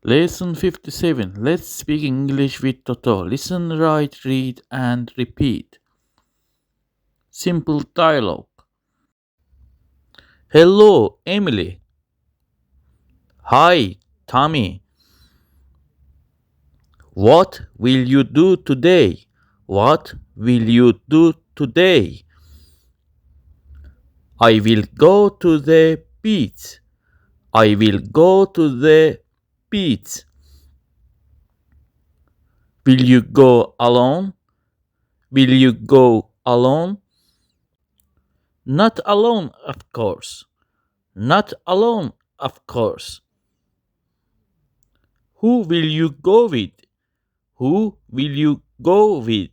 Lesson 57. Let's speak English with Toto. Listen, write, read, and repeat. Simple dialogue. Hello, Emily. Hi, Tommy. What will you do today? What will you do today? I will go to the beach. I will go to the beach. Will you go alone? Will you go alone? Not alone, of course. Not alone, of course. Who will you go with? Who will you go with?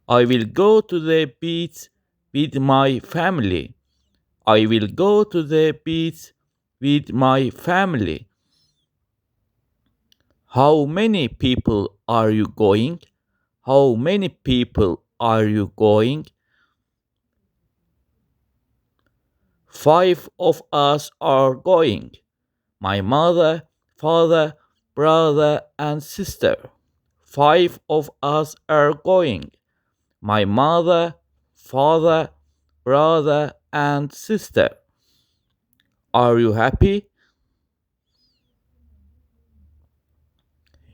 I will go to the beach with my family. I will go to the beach with my family. How many people are you going? How many people are you going? 5 of us are going. My mother, father, brother, and sister. 5 of us are going. My mother, father, brother, and sister. Are you happy?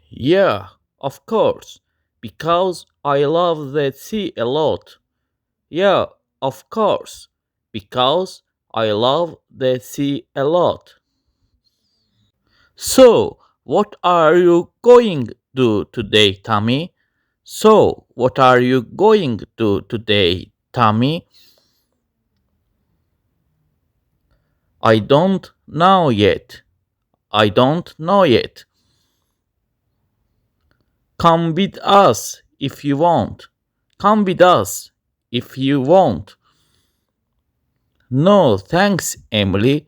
Yeah, of course, because I love the sea a lot. Yeah, of course, because I love the sea a lot. So, what are you going to do today, Tommy? So, what are you going to do today, Tommy? I don't know yet. I don't know yet. Come with us if you want. Come with us if you want. No, thanks, Emily.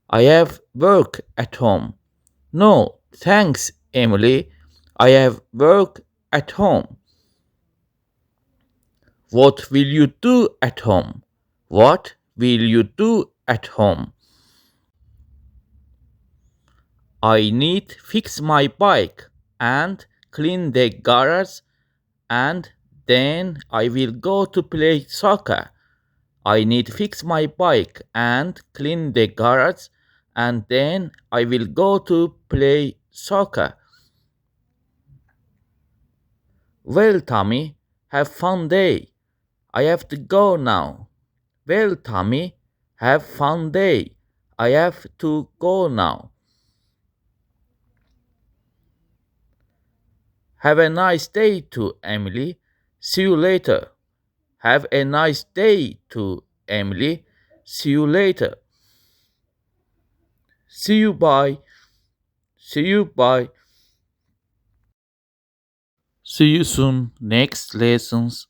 I have work at home. No, thanks, Emily. I have work at home. What will you do at home? What will you do at home? I need fix my bike and clean the garage and then I will go to play soccer. I need fix my bike and clean the garage and then I will go to play soccer. Well, Tommy, have fun day. I have to go now. Well, Tommy, have fun day. I have to go now. Have a nice day too, Emily. See you later. Have a nice day too, Emily. See you later. See you bye. See you bye. See you soon. Next lessons.